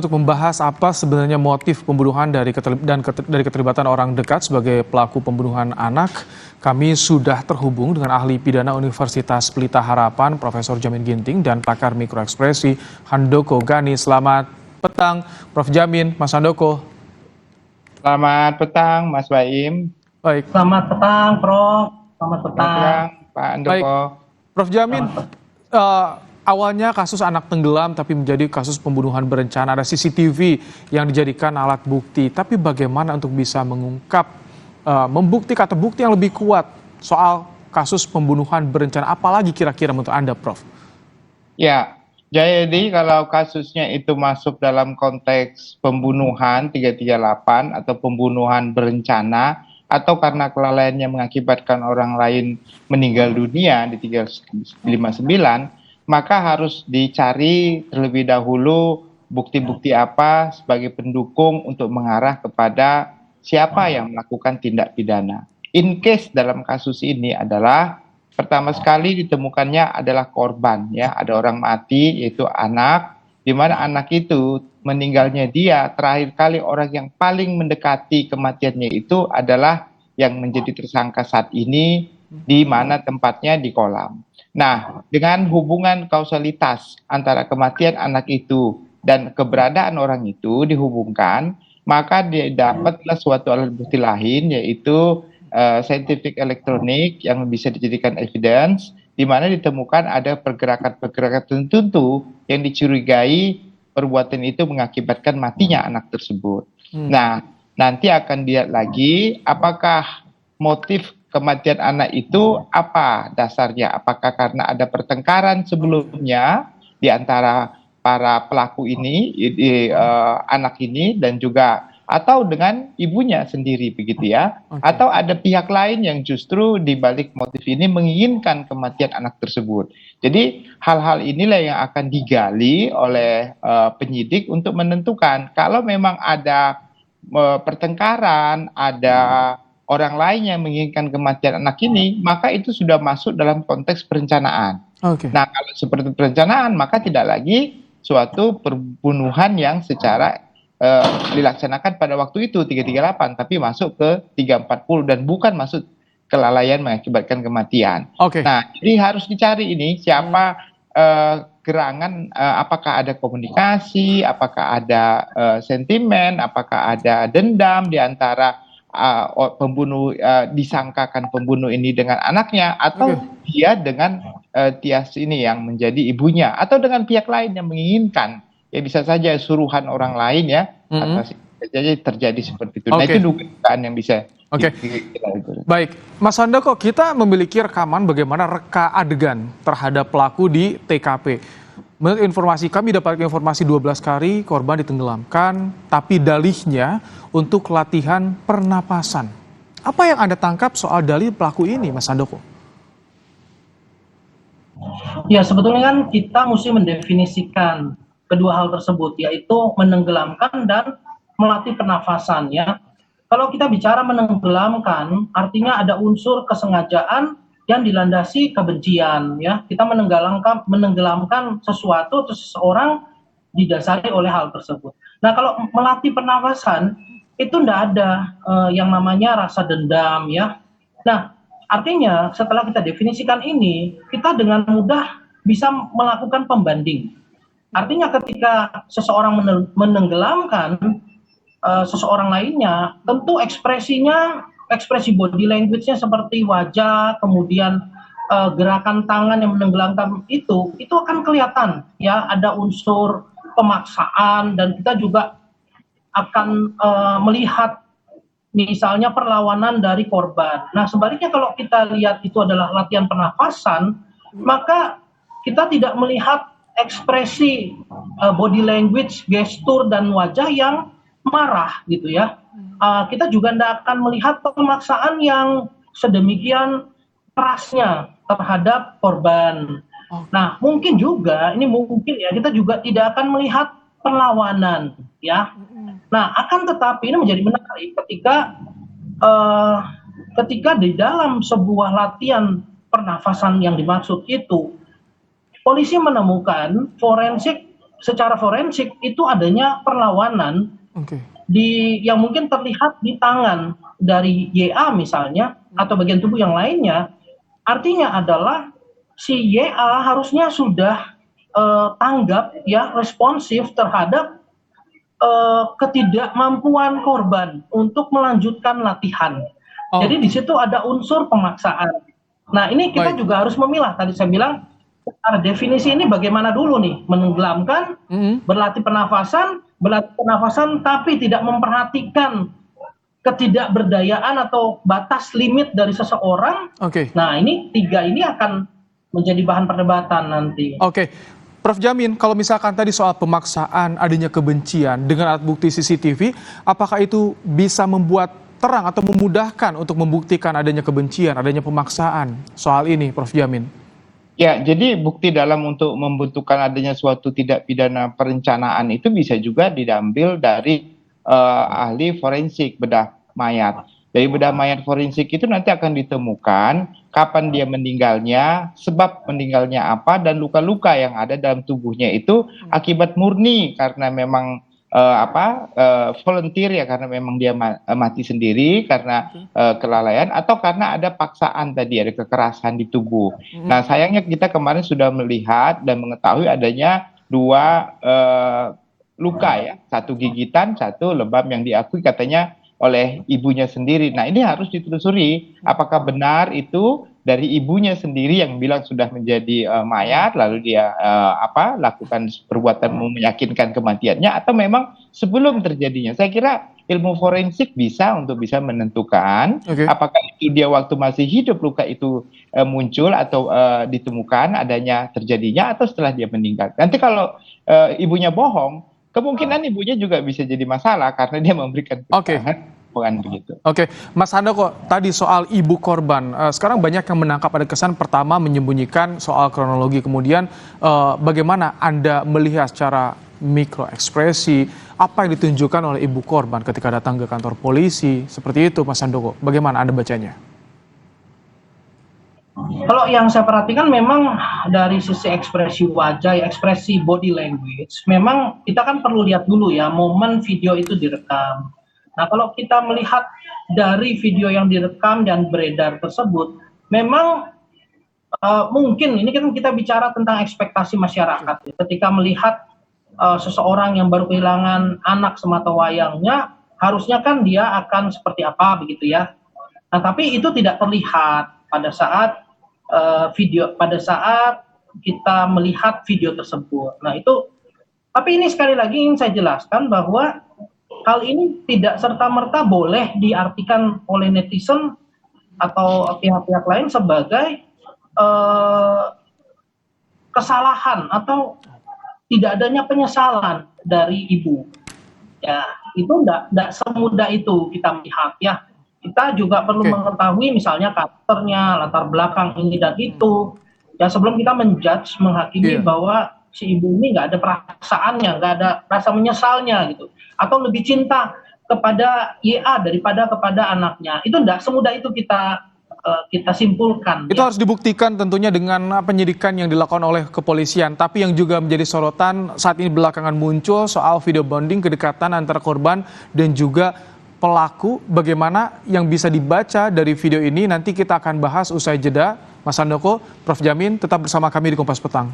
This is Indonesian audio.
Untuk membahas apa sebenarnya motif pembunuhan dari keterlibatan orang dekat sebagai pelaku pembunuhan anak, kami sudah terhubung dengan ahli pidana Universitas Pelita Harapan, Profesor Jamin Ginting, dan pakar mikroekspresi Handoko Gani. Selamat petang, Prof. Jamin, Mas Handoko. Selamat petang, Mas Baim. Baik. Selamat petang, Prof. Selamat petang, Pak Handoko. Baik, Prof. Jamin. Awalnya kasus anak tenggelam tapi menjadi kasus pembunuhan berencana. Ada CCTV yang dijadikan alat bukti. Tapi bagaimana untuk bisa mengungkap, membuktikan atau bukti yang lebih kuat soal kasus pembunuhan berencana? Apalagi kira-kira menurut Anda, Prof? Ya, jadi kalau kasusnya itu masuk dalam konteks pembunuhan 338 atau pembunuhan berencana, atau karena kelalaiannya mengakibatkan orang lain meninggal dunia di 359, maka harus dicari terlebih dahulu bukti-bukti apa sebagai pendukung untuk mengarah kepada siapa yang melakukan tindak pidana. In case dalam kasus ini adalah pertama sekali ditemukannya adalah korban, ya, ada orang mati yaitu anak, di mana anak itu meninggalnya dia terakhir kali orang yang paling mendekati kematiannya itu adalah yang menjadi tersangka saat ini, di mana tempatnya di kolam. Nah, dengan hubungan kausalitas antara kematian anak itu dan keberadaan orang itu dihubungkan, maka didapatlah suatu alat bukti lain, yaitu scientific elektronik yang bisa dijadikan evidence, di mana ditemukan ada pergerakan-pergerakan tertentu yang dicurigai perbuatan itu mengakibatkan matinya anak tersebut. Nah, nanti akan dilihat lagi apakah motif kematian anak itu apa dasarnya? Apakah karena ada pertengkaran sebelumnya di antara para pelaku ini, anak ini, dan juga atau dengan ibunya sendiri begitu ya? Atau ada pihak lain yang justru di balik motif ini menginginkan kematian anak tersebut. Jadi hal-hal inilah yang akan digali oleh penyidik untuk menentukan kalau memang ada pertengkaran, ada orang lain yang menginginkan kematian anak ini, maka itu sudah masuk dalam konteks perencanaan. Nah, kalau seperti perencanaan, maka tidak lagi suatu pembunuhan yang secara dilaksanakan pada waktu itu 338, tapi masuk ke 340 dan bukan masuk kelalaian mengakibatkan kematian. Nah, jadi harus dicari ini siapa gerangan, apakah ada komunikasi, apakah ada sentimen, apakah ada dendam di antara pembunuh, disangkakan pembunuh ini dengan anaknya, atau dia dengan Tias ini yang menjadi ibunya, atau dengan pihak lain yang menginginkan, ya bisa saja suruhan orang lain ya, atau jadi terjadi seperti itu. Nah, itu dugaan yang bisa. Baik, Mas Handoko, kita memiliki rekaman bagaimana reka adegan terhadap pelaku di TKP. Menurut informasi kami dapat informasi 12 kali korban ditenggelamkan, tapi dalihnya untuk latihan pernapasan. Apa yang Anda tangkap soal dalih pelaku ini, Mas Handoko? Ya, sebetulnya kan kita mesti mendefinisikan kedua hal tersebut, yaitu menenggelamkan dan melatih pernafasan, ya. Kalau kita bicara menenggelamkan, artinya ada unsur kesengajaan yang dilandasi kebencian, ya. Kita menenggelamkan sesuatu atau seseorang didasari oleh hal tersebut. Nah, kalau melatih pernafasan itu tidak ada yang namanya rasa dendam, ya. Nah, artinya setelah kita definisikan ini, kita dengan mudah bisa melakukan pembanding. Artinya ketika seseorang menenggelamkan seseorang lainnya, tentu ekspresi body language-nya seperti wajah, kemudian gerakan tangan yang menenggelamkan itu akan kelihatan, ya, ada unsur pemaksaan, dan kita juga akan melihat misalnya perlawanan dari korban. Nah, sebaliknya kalau kita lihat itu adalah latihan pernafasan, maka kita tidak melihat ekspresi body language, gestur, dan wajah yang marah gitu ya. Kita juga tidak akan melihat pemaksaan yang sedemikian kerasnya terhadap korban. Nah, mungkin juga ya, kita juga tidak akan melihat perlawanan, ya. Nah, akan tetapi ini menjadi menarik ketika di dalam sebuah latihan pernafasan yang dimaksud itu, polisi menemukan forensik secara forensik itu adanya perlawanan yang mungkin terlihat di tangan dari YA misalnya atau bagian tubuh yang lainnya. Artinya adalah si YA harusnya sudah tanggap ya, responsif terhadap ketidakmampuan korban untuk melanjutkan latihan. Jadi di situ ada unsur pemaksaan. Nah, ini kita juga harus memilah. Tadi saya bilang secara definisi ini bagaimana dulu nih, menenggelamkan, berlatih pernafasan tapi tidak memperhatikan ketidakberdayaan atau batas limit dari seseorang. Nah, ini tiga ini akan menjadi bahan perdebatan nanti. Prof Jamin, kalau misalkan tadi soal pemaksaan, adanya kebencian dengan alat bukti CCTV, apakah itu bisa membuat terang atau memudahkan untuk membuktikan adanya kebencian, adanya pemaksaan soal ini, Prof Jamin? Ya, jadi bukti dalam untuk membentukkan adanya suatu tindak pidana perencanaan itu bisa juga diambil dari ahli forensik bedah mayat. Dari bedah mayat forensik itu nanti akan ditemukan kapan dia meninggalnya, sebab meninggalnya apa, dan luka-luka yang ada dalam tubuhnya itu akibat murni karena memang volunteer ya, karena memang dia mati sendiri karena kelalaian, atau karena ada paksaan tadi, ada kekerasan di tubuh. Nah, sayangnya kita kemarin sudah melihat dan mengetahui adanya dua luka ya, satu gigitan, satu lebam yang diakui katanya oleh ibunya sendiri. Nah, ini harus ditelusuri apakah benar itu dari ibunya sendiri yang bilang sudah menjadi mayat, lalu dia lakukan perbuatan meyakinkan kematiannya, atau memang sebelum terjadinya. Saya kira ilmu forensik bisa menentukan apakah itu dia waktu masih hidup luka itu muncul atau ditemukan adanya terjadinya, atau setelah dia meninggal. Nanti kalau ibunya bohong, kemungkinan ibunya juga bisa jadi masalah karena dia memberikan keterangan bukan begitu. Mas Handoko, tadi soal ibu korban, sekarang banyak yang menangkap ada kesan pertama menyembunyikan soal kronologi, kemudian bagaimana Anda melihat secara mikro ekspresi apa yang ditunjukkan oleh ibu korban ketika datang ke kantor polisi, seperti itu Mas Handoko, bagaimana Anda bacanya? Kalau yang saya perhatikan memang dari sisi ekspresi wajah, ekspresi body language, memang kita kan perlu lihat dulu ya momen video itu direkam. Nah, kalau kita melihat dari video yang direkam dan beredar tersebut, memang mungkin ini kan kita bicara tentang ekspektasi masyarakat. Ketika melihat seseorang yang baru kehilangan anak sematawayangnya, harusnya kan dia akan seperti apa begitu ya. Nah, tapi itu tidak terlihat pada saat pada saat kita melihat video tersebut. Nah, itu, tapi ini sekali lagi ingin saya jelaskan bahwa hal ini tidak serta-merta boleh diartikan oleh netizen atau pihak-pihak lain sebagai kesalahan atau tidak adanya penyesalan dari ibu. Ya, itu tidak semudah itu kita melihat ya. Kita juga perlu mengetahui misalnya karakternya, latar belakang ini dan itu. Ya, sebelum kita menjudge, menghakimi bahwa si ibu ini nggak ada perasaannya, nggak ada rasa menyesalnya gitu. Atau lebih cinta kepada YA daripada kepada anaknya. Itu tidak semudah itu kita simpulkan. Itu harus dibuktikan tentunya dengan penyidikan yang dilakukan oleh kepolisian. Tapi yang juga menjadi sorotan saat ini belakangan muncul soal video bonding, kedekatan antara korban dan juga pelaku. Bagaimana yang bisa dibaca dari video ini nanti kita akan bahas usai jeda. Mas Handoko, Prof Jamin, tetap bersama kami di Kompas Petang.